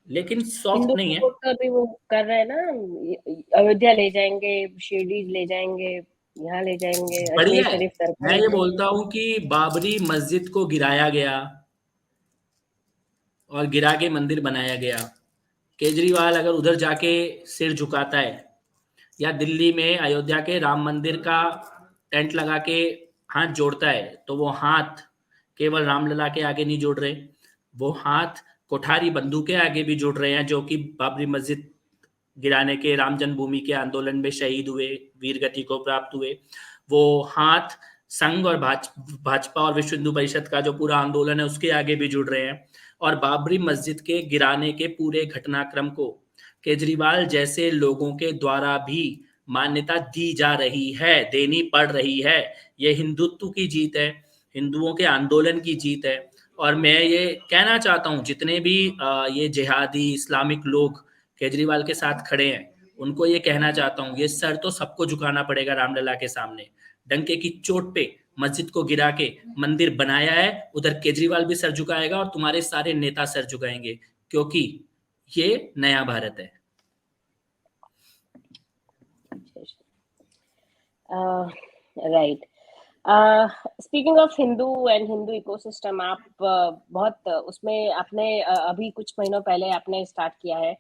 लेकिन सॉफ्ट नहीं है। वोट का भी वो कर रहे हैं ना, अयोध्या ले जाएंगे, शिरडी ले जाएंगे, यहाँ ले जाएंगे, अजमेर शरीफ सरकार। मैं ये बोलता हूँ कि बाबरी मस्जिद को गिराया गया और गिरा के मंदिर बनाया गया। केजरीवाल अगर उधर जाके सिर झुकाता है, या दिल्ली में अयोध्या के राम मंदिर का टेंट लगा के हाथ जोड़ता है, तो वो हाथ केवल रामलला के आगे नहीं जोड़ रहे, वो हाथ कोठारी बंदूक के आगे भी जोड़ रहे हैं, जो कि बाबरी मस्जिद गिराने के, राम जन्मभूमि के आंदोलन में शहीद हुए, वीर गति को प्राप्त हुए। वो हाथ संघ और भाजपा और विश्व हिंदू परिषद का जो पूरा आंदोलन है उसके आगे भी जुड़ रहे हैं। और बाबरी मस्जिद के गिराने के पूरे घटनाक्रम को केजरीवाल जैसे लोगों के द्वारा भी मान्यता दी जा रही है, देनी पड़ रही है। ये हिंदुत्व की जीत है, हिंदुओं के आंदोलन की जीत है। और मैं ये कहना चाहता हूँ, जितने भी ये जिहादी इस्लामिक लोग केजरीवाल के साथ खड़े हैं, उनको ये कहना चाहता हूँ, ये सर तो सबको झुकाना पड़ेगा रामलला के सामने। डंके की चोट पे मस्जिद को गिरा के मंदिर बनाया है, उधर केजरीवाल भी सर झुकाएगा और तुम्हारे सारे नेता सर झुकाएंगे, क्योंकि ये नया भारत है। Right. Speaking of Hindu and Hindu ecosystem, आप बहुत उसमें आपने अभी कुछ महीनों पहले आपने स्टार्ट किया है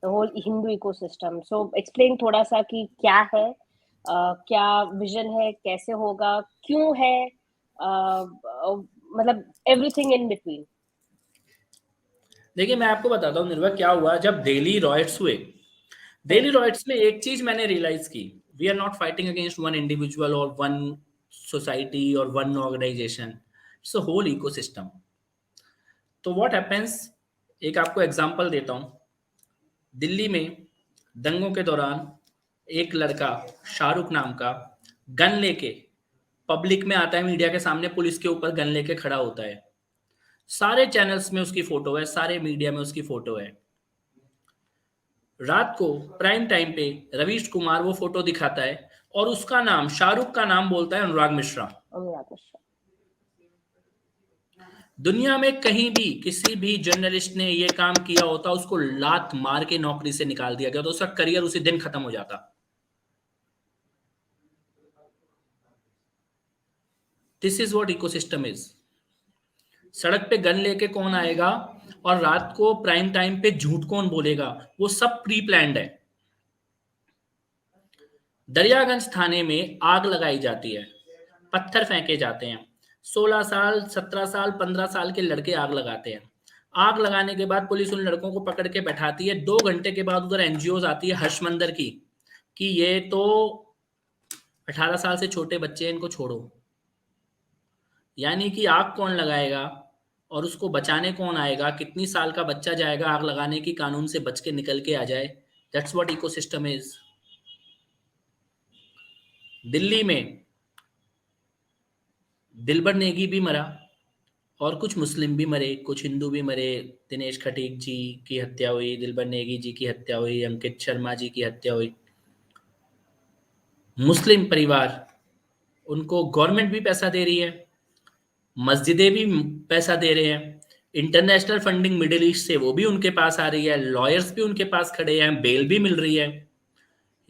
the whole Hindu ecosystem. So explain थोड़ा सा कि क्या है, क्या विजन है, कैसे होगा, क्यों है, मतलब एवरीथिंग इन बिटवीन। देखिए मैं आपको बताता हूँ निर्भय, क्या हुआ जब दिल्ली रॉयट्स हुए। दिल्ली रॉयट्स में एक चीज मैंने रियलाइज की, we are not fighting against one individual और वन सोसाइटी और one organisation, it's a whole ecosystem. तो व्हाट हैपेंस, एक आपको एग्जांपल देता हूँ। दिल्ली में दंगों के दौरान एक लड़का शाहरुख नाम का गन लेके पब्लिक में आता है, मीडिया के सामने पुलिस के ऊपर गन लेके खड़ा होता है। सारे चैनल्स में उसकी फोटो है, सारे मीडिया में उसकी फोटो है। रात को प्राइम टाइम पे रवीश कुमार वो फोटो दिखाता है और उसका नाम, शाहरुख का नाम बोलता है अनुराग मिश्रा। दुनिया में कहीं भी किसी भी जर्नलिस्ट ने ये काम किया होता, उसको लात मार के नौकरी से निकाल दिया गया, तो उसका करियर उसी दिन खत्म हो जाता। This is what ecosystem is. सड़क पे गन लेके कौन आएगा और रात को प्राइम टाइम पे झूठ कौन बोलेगा, वो सब प्री प्लान्ड है। दरियागंज थाने में आग लगाई जाती है, पत्थर फेंके जाते हैं, 16 साल 17 साल 15 साल के लड़के आग लगाते हैं। आग लगाने के बाद पुलिस उन लड़कों को पकड़ के बैठाती है। 2 घंटे के बाद उधर एनजीओ आती है हर्षमंदर की, कि ये तो 18 साल से छोटे बच्चे हैं, इनको छोड़ो। यानी कि आग कौन लगाएगा और उसको बचाने कौन आएगा, कितनी साल का बच्चा जाएगा आग लगाने की, कानून से बच के निकल के आ जाए। That's what ecosystem is. Delhi में दिलबर नेगी भी मरा और कुछ मुस्लिम भी मरे, कुछ हिंदू भी मरे। दिनेश खटीक जी की हत्या हुई, दिलबर नेगी जी की हत्या हुई, अंकित शर्मा जी की हत्या हुई। मुस्लिम परिवार, उनको गवर्नमेंट भी पैसा दे रही है, मस्जिदें भी पैसा दे रहे हैं, इंटरनेशनल फंडिंग मिडिल ईस्ट से वो भी उनके पास आ रही है, लॉयर्स भी उनके पास खड़े हैं, बेल भी मिल रही है।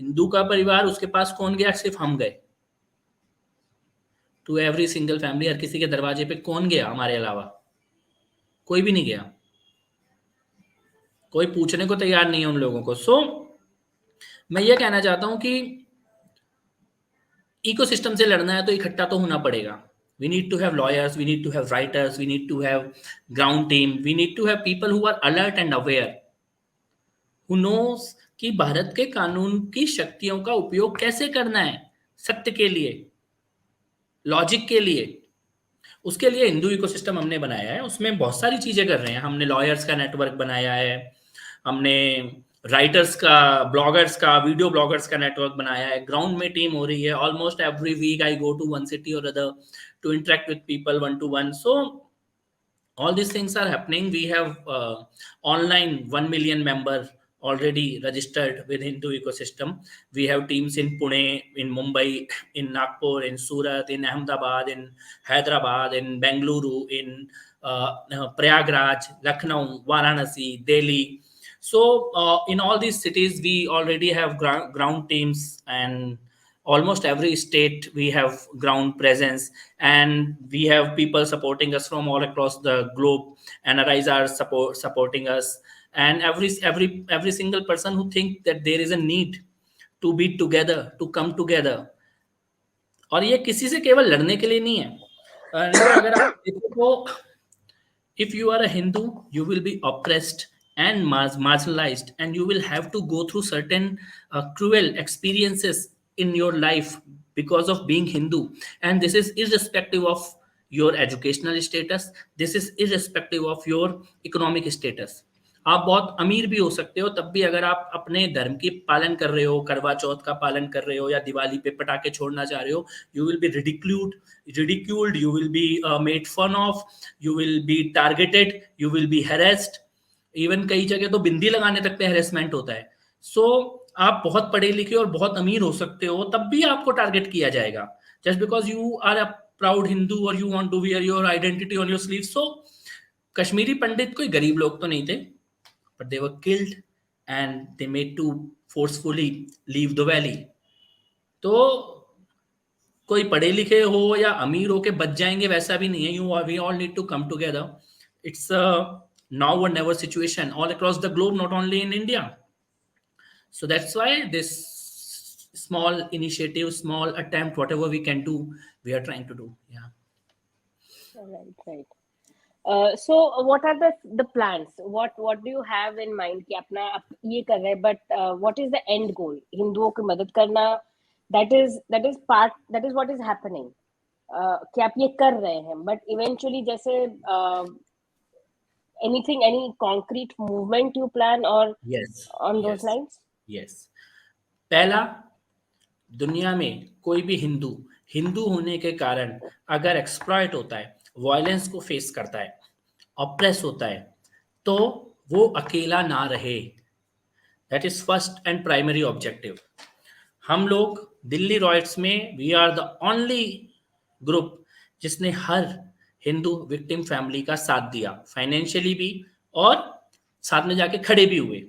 हिंदू का परिवार, उसके पास कौन गया? सिर्फ हम गए। टू एवरी सिंगल फैमिली, हर किसी के दरवाजे पे कौन गया हमारे अलावा? कोई भी नहीं गया। कोई पूछने को तैयार नहीं है उन लोगों को। मैं ये कहना चाहता हूं कि इकोसिस्टम से लड़ना है तो इकट्ठा तो होना पड़ेगा। We need to have lawyers, we need to have writers, we need to have ground team, we need to have people who are alert and aware, who knows कि भारत के कानून की शक्तियों का उपयोग कैसे करना है सत्य के लिए, लॉजिक के लिए। उसके लिए हिंदू इकोसिस्टम हमने बनाया है, उसमें बहुत सारी चीजें कर रहे हैं। हमने लॉयर्स का नेटवर्क बनाया है, हमने राइटर्स का, ब्लॉगर्स का, वीडियो ब्लॉगर्स का नेटवर्क बनाया है। ग्राउंड में टीम हो रही है। Almost every week I go to one city or other to interact with people one to one. So all these things are happening. We have online 1 million member already registered with Hindu ecosystem. We have teams in Pune, in Mumbai, in Nagpur, in Surat, in Ahmedabad, in Hyderabad, in Bengaluru, in Prayagraj, Lucknow, Varanasi, Delhi. So in all these cities we already have ground teams, and almost every state we have ground presence, and we have people supporting us from all across the globe, and Arise are supporting us, and every single person who think that there is a need to be together, to come together। और ये किसी से केवल लड़ने के लिए नहीं है। अगर आप देखो तो if you are a Hindu, you will be oppressed and marginalized, and you will have to go through certain cruel experiences in your life because of being Hindu. And this is irrespective of your educational status, this is irrespective of your economic status। आप बहुत अमीर भी हो सकते हो, तब भी अगर आप अपने धर्म की पालन कर रहे हो, करवा चौथ का पालन कर रहे हो, या दिवाली पे पटाखे छोड़ना चाह रहे हो, you will be ridiculed, you will be made fun of, you will be targeted, you will be harassed। Even कई जगह तो बिंदी लगाने तक पे हेरेसमेंट होता है। सो आप बहुत पढ़े लिखे और बहुत अमीर हो सकते हो, तब भी आपको टारगेट किया जाएगा, just because you are a proud Hindu और you want to wear your identity on your sleeve. So Kashmiri Pandit कोई गरीब लोग तो नहीं थे, but they were killed and they made to forcefully leave the valley। तो कोई पढ़े लिखे हो या अमीर हो के बच जाएंगे वैसा भी नहीं है। You we all need to come together. It's now or never situation all across the globe, not only in India. So that's why this small initiative, small attempt, whatever we can do, we are trying to do। Yeah, right। So what are the plans? What do you have in mind कि अपना आप ये कर रहे हैं, but what is the end goal? हिंदुओं की मदद करना, that is what is happening। कि आप ये कर रहे हैं, but eventually जैसे any concrete movement you plan or yes, on those yes, lines? yes। पहला, दुनिया में कोई भी हिंदू होने के कारण अगर एक्सप्लॉइट होता है, वायलेंस को फेस करता है, ऑप्रेस होता है, तो वो अकेला ना रहे। That is first and primary objective. हम लोग दिल्ली रॉयट्स में we are the only group जिसने हर हिंदू विक्टिम फैमिली का साथ दिया, फाइनेंशियली भी, और साथ में जाके खड़े भी हुए।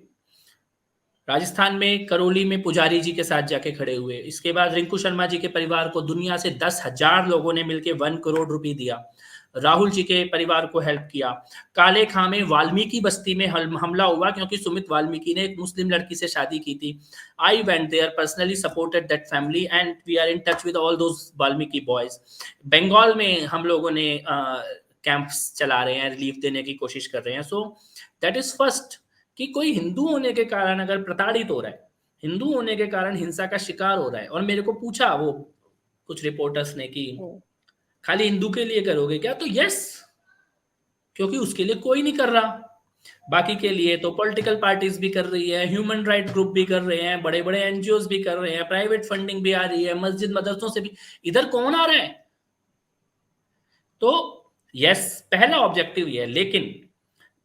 राजस्थान में करौली में पुजारी जी के साथ जाके खड़े हुए। इसके बाद रिंकू शर्मा जी के परिवार को दुनिया से 10,000 लोगों ने मिलकर 1 करोड़ रुपए दिया। राहुल जी के परिवार को हेल्प किया। काले खां में वाल्मीकि बस्ती में हमला हुआ क्योंकि सुमित वाल्मीकि ने एक मुस्लिम लड़की से शादी की थी। I went there, personally supported that family, and we are in touch with all those Valmiki boys. Bengal में हम लोगों ने कैंप्स चला रहे हैं, रिलीफ देने की कोशिश कर रहे हैं। सो दैट इज फर्स्ट, कि कोई हिंदू होने के कारण अगर प्रताड़ित हो रहा है, हिंदू होने के कारण हिंसा का शिकार हो रहा है। और मेरे को पूछा वो कुछ रिपोर्टर्स ने कि खाली हिंदू के लिए करोगे क्या? तो यस, क्योंकि उसके लिए कोई नहीं कर रहा, बाकी के लिए तो पॉलिटिकल पार्टीज भी कर रही है, ह्यूमन राइट ग्रुप भी कर रहे हैं, बड़े बड़े एनजीओज भी कर रहे हैं, प्राइवेट फंडिंग भी आ रही है, मस्जिद मदरसों से भी। इधर कौन आ रहा है? तो यस, पहला ऑब्जेक्टिव ये है, लेकिन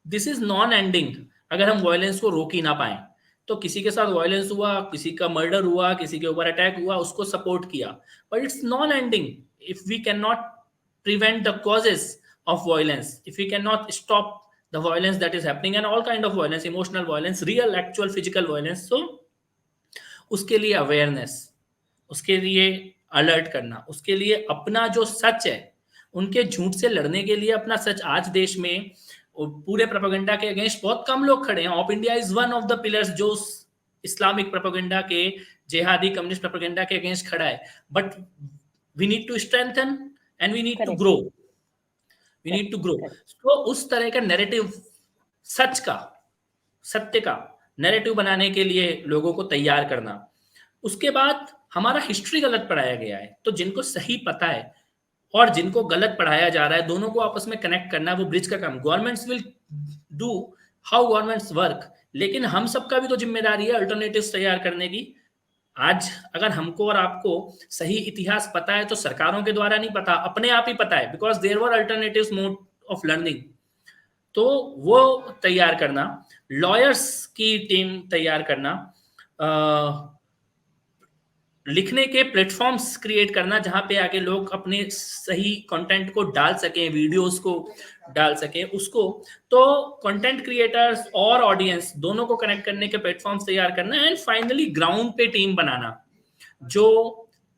दिस इज नॉन एंडिंग। अगर हम वायलेंस को रोक ही ना पाए, तो किसी के साथ वायलेंस हुआ, किसी का मर्डर हुआ, किसी के ऊपर अटैक हुआ, उसको सपोर्ट किया, but it's non ending if we can not prevent the causes of violence, if we cannot stop the violence that is happening, and all kind of violence, emotional violence, real actual physical violence. So उसके लिए awareness, उसके लिए alert करना, उसके लिए अपना जो सच है, उनके झूठ से लड़ने के लिए अपना सच। आज देश में पूरे प्रोपेगेंडा के अगेंस्ट बहुत कम लोग खड़े हैं। Op India is one of the pillars जो इस्लामिक प्रोपेगेंडा के, जिहादी कम्युनिस्ट प्रोपेगेंडा के अगेंस्ट खड़ा है, but we need to strengthen and we need to grow, we need to grow. तो उस तरह का नैरेटिव, सच का, सत्य का नैरेटिव बनाने के लिए लोगों को तैयार करना। उसके बाद हमारा हिस्ट्री गलत पढ़ाया गया है, तो जिनको सही पता है और जिनको गलत पढ़ाया जा रहा है, दोनों को आपस में कनेक्ट करना, वो ब्रिज का काम। Governments will do how governments work, लेकिन हम सबका भी तो जिम्मेदारी है अल्टरनेटिव्स तैयार करने की। आज अगर हमको और आपको सही इतिहास पता है, तो सरकारों के द्वारा नहीं पता, अपने आप ही पता है, because there were alternatives mode of learning. तो वो तैयार करना, लॉयर्स की टीम तैयार करना, लिखने के प्लेटफॉर्म्स क्रिएट करना जहां पे आके लोग अपने सही कंटेंट को डाल सकें, वीडियोस को डाल सकें उसको। तो कंटेंट क्रिएटर्स और ऑडियंस दोनों को कनेक्ट करने के प्लेटफॉर्म्स तैयार करना, एंड फाइनली ग्राउंड पे टीम बनाना जो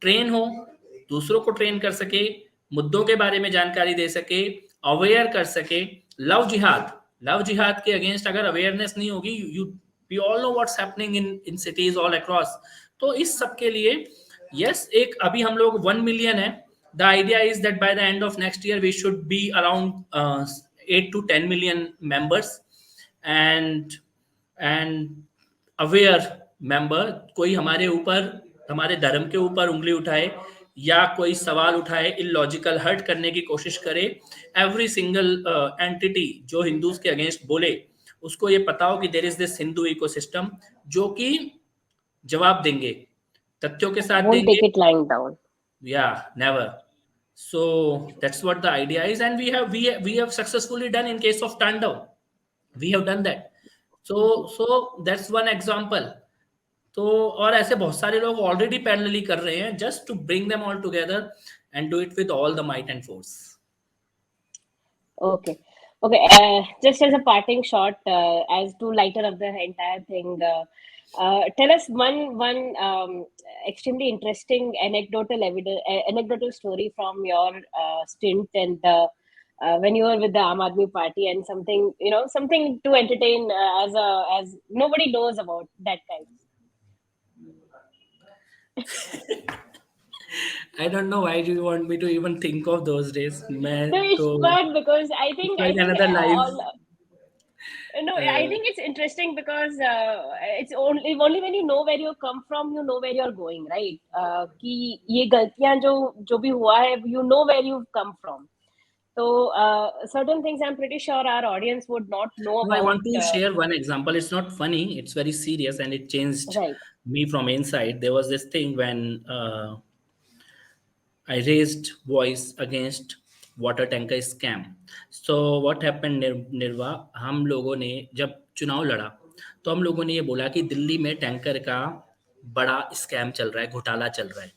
ट्रेन हो, दूसरों को ट्रेन कर सके, मुद्दों के बारे में जानकारी दे सके, अवेयर कर सके। लव जिहाद के अगेंस्ट अगर अवेयरनेस नहीं होगी, you we all know what's happening in cities all across. तो इस सब के लिए यस, एक अभी हम लोग 1 मिलियन है। The idea is that by the end of next year we should be around 8 to 10 million members, and aware member. कोई हमारे ऊपर, हमारे धर्म के ऊपर उंगली उठाए या कोई सवाल उठाए, इलॉजिकल हर्ट करने की कोशिश करे, एवरी सिंगल एंटिटी जो हिंदूज के अगेंस्ट बोले, उसको ये पता हो कि there is this Hindu ecosystem जो कि जवाब देंगे, तथ्यों के साथ देंगे। Take it lying down. Yeah, never. So that's what the idea is, and we have successfully done in case of Tandav. We have done that. So that's one example. तो और ऐसे बहुत सारे लोग ऑलरेडी पैरेलली कर रहे हैं, just to bring them all together and do it with all the might and force. Okay. Just as a parting shot, as to lighten up the entire thing, tell us one extremely interesting anecdotal story from your stint and when you were with the Aam Aadmi Party, and something to entertain as nobody knows about that kind. I don't know why you want me to even think of those days. No, it's fun because I think another life. No, I think it's interesting because it's only when you know where you come from, you know where you're going, right? कि ये गलतियां जो भी हुआ है, you know where you've come from. So certain things I'm pretty sure our audience would not know about. I want to share one example. It's not funny, it's very serious, and it changed me from inside. There was this thing when I raised voice against water tanker scam. So what happened, निर्वा, हम लोगों ने जब चुनाव लड़ा तो हम लोगों ने ये बोला कि दिल्ली में टैंकर का बड़ा स्कैम चल रहा है, घोटाला चल रहा है,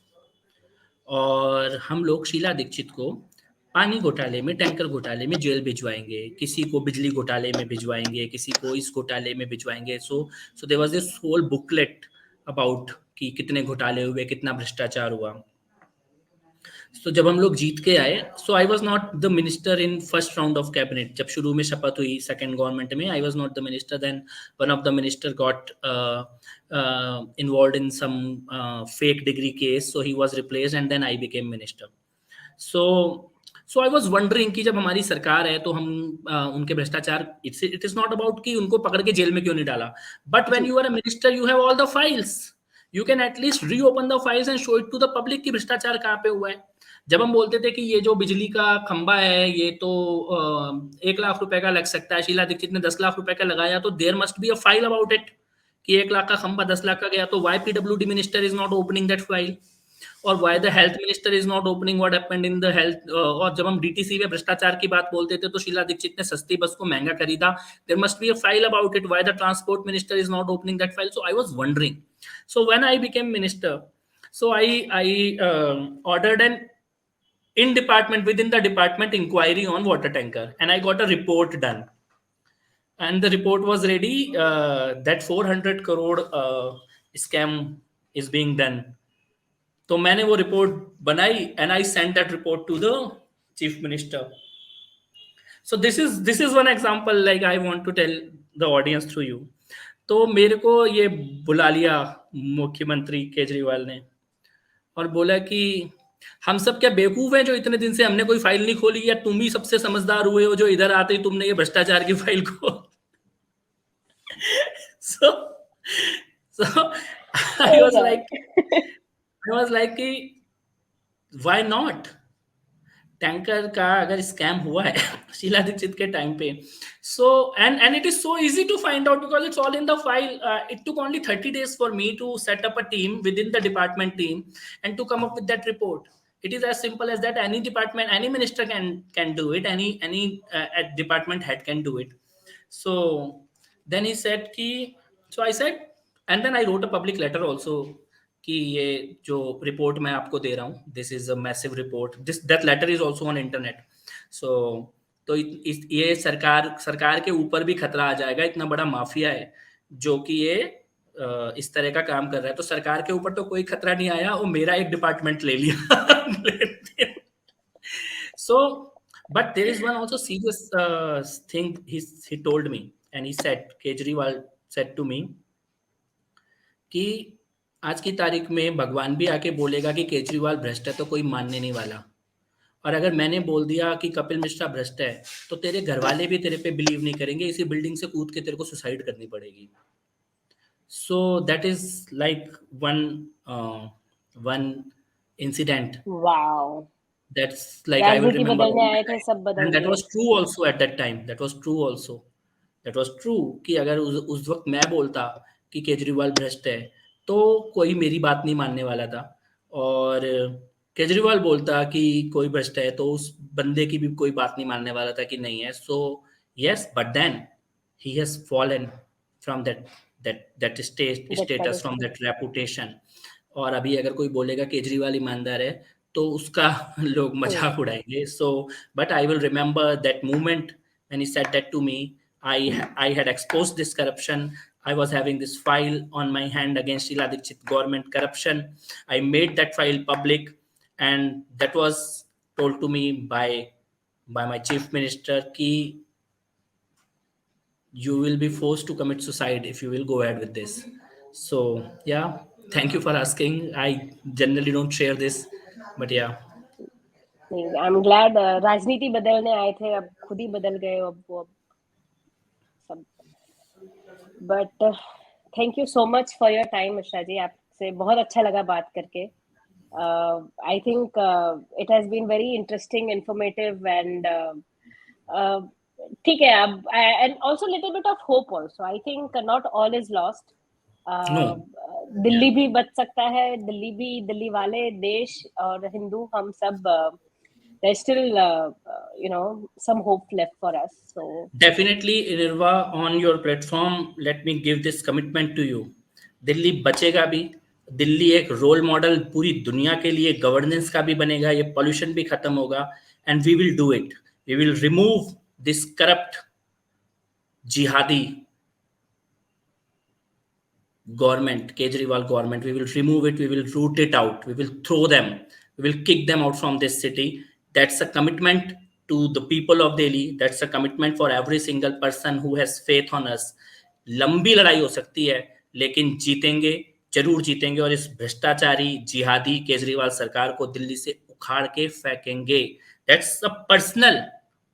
और हम लोग शीला दीक्षित को पानी घोटाले में, टैंकर घोटाले में जेल भिजवाएंगे, किसी को बिजली घोटाले में भिजवाएंगे, किसी को इस घोटाले में भिजवाएंगे। So there was this whole booklet about कि कितने घोटाले हुए, कितना भ्रष्टाचार हुआ। तो जब हम लोग जीत के आए, so I was not the minister in first round of cabinet. जब शुरू में शपथ हुई सेकंड गवर्नमेंट में, I was not the minister. Then one of the minister got involved in some fake degree case, so he was replaced and then I became minister. So I was wondering कि जब हमारी सरकार है तो हम उनके भ्रष्टाचार, इट इज नॉट अबाउट कि उनको पकड़ के जेल में क्यों नहीं डाला, but when you are a minister you have all the files, you can at least reopen the files and show it to the public कि भ्रष्टाचार कहाँ पे हुआ है। जब हम बोलते थे कि ये जो बिजली का खंबा है ये तो 1 लाख रुपए का लग सकता है, शीला दीक्षित ने 10 लाख रुपए का लगाया, तो there must be a file about it कि 1 लाख का खंबा 10 लाख का गया, तो why PWD minister is not opening that file, और why the health minister is not opening what happened in the health. और जब हम डीटीसी में भ्रष्टाचार की बात बोलते थे तो शीला दीक्षित ने सस्ती बस को महंगा खरीदा, there must be a file about it, why the transport minister is not opening that file. So I was wondering, so when I became minister, so I ordered an within the department inquiry on water tanker, and I got a report done, and the report was ready that 400 crore scam is being done. तो मैंने वो report बनाई and I sent that report to the chief minister. So this is one example like I want to tell the audience through you. तो मेरे को ये बुला लिया मुख्यमंत्री केजरीवाल ने और बोला कि हम सब क्या बेवकूफ हैं जो इतने दिन से हमने कोई फाइल नहीं खोली, या तुम ही सबसे समझदार हुए हो जो इधर आते ही तुमने ये भ्रष्टाचार की फाइल को so so I was like कि why not, टैंकर का अगर स्कैम हुआ है शीला दीक्षित के टाइम पे, so and it is so easy to find out because it's all in the file. It took only 30 days for me to set up a team within the department team and to come up with that report. It is as simple as that. Any department, any minister can do it, any department head can do it. So then he said ki, so I said, and then I wrote a public letter also कि ये जो report मैं आपको दे रहा हूँ, this is a massive report, that letter is also on internet. So तो ये सरकार के ऊपर भी खतरा आ जाएगा, इतना बड़ा माफिया है जो कि ये इस तरह का काम कर रहा है। तो सरकार के ऊपर तो कोई खतरा नहीं आया, वो मेरा एक डिपार्टमेंट ले लिया। So but there is one also serious thing he told me, and he said, Kejriwal said to me कि आज की तारीख में भगवान भी आके बोलेगा कि केजरीवाल भ्रष्ट है तो कोई मानने नहीं वाला, और अगर मैंने बोल दिया कि कपिल मिश्रा भ्रष्ट है तो तेरे घर वाले भी तेरे पे बिलीव नहीं करेंगे, इसी बिल्डिंग से कूद के तेरे को सुसाइड करनी पड़ेगी। So that is like one incident Wow. that's like I will राजनीति remember बदलने all आए the थे, time. सब बदल And that दिए। was true also at that time. That was true कि अगर उस वक्त मैं बोलता कि केजरीवाल भ्रष्ट है तो कोई मेरी बात नहीं मानने वाला था, और केजरीवाल बोलता कि कोई भ्रष्ट है तो उस बंदे की भी कोई बात नहीं मानने वाला था कि नहीं है। So yes, but then he has fallen from that status, from that reputation. और अभी अगर कोई बोलेगा केजरीवाल ईमानदार है तो उसका लोग मजाक उड़ाएंगे। So but I will remember that moment when he said that to me. I had exposed this corruption. I was having this file on my hand against Sheila Dikshit government corruption. I made that file public, and that was told to me by my chief minister ki you will be forced to commit suicide if you will go ahead with this. So yeah, thank you for asking. I generally don't share this, but yeah. I am glad राजनीति बदलने आए थे, अब खुद ही बदल गए अब वो सब। But thank you so much for your time Mishra ji, आपसे बहुत अच्छा लगा बात करके। I think it has been very interesting, informative and ठीक है अब, and also little bit of hope also. I think not all is lost. No. Delhi भी बच सकता है, दिल्ली वाले, देश और हिंदू, हम सब there's still some hope left for us. So Definitely, Nirva, on your platform, let me give this commitment to you. Delhi बचेगा भी, दिल्ली एक रोल मॉडल पूरी दुनिया के लिए गवर्नेंस का भी बनेगा, ये पॉल्यूशन भी खत्म होगा, and we will do it. We will remove this corrupt jihadi government, Kejriwal government. We will remove it, we will root it out, we will throw them, we will kick them out from this city. That's a commitment to the people of Delhi. That's a commitment for every single person who has faith on us. लंबी लड़ाई हो सकती है लेकिन जीतेंगे, जरूर जीतेंगे, और इस भ्रष्टाचारी जिहादी केजरीवाल सरकार को दिल्ली से उखाड़ के फेंकेंगे। That's a personal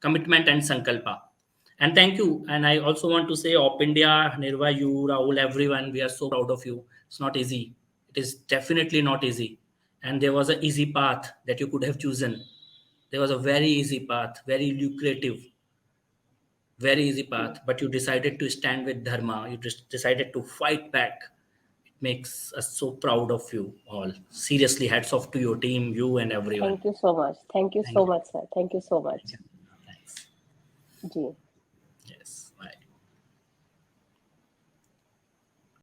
commitment and sankalpa. And thank you. And I also want to say, Op India, Nirva, you, Rahul, everyone, we are so proud of you. It's not easy. It is definitely not easy. and there was an easy path that you could have chosen. There was a very easy path, very lucrative, very easy path, but you decided to stand with dharma. You just decided to fight back. It makes us so proud of you all. Seriously, hats off to your team, you and everyone. Thank you so much. Thank you so much, sir. Thank you so much. Thanks. Ji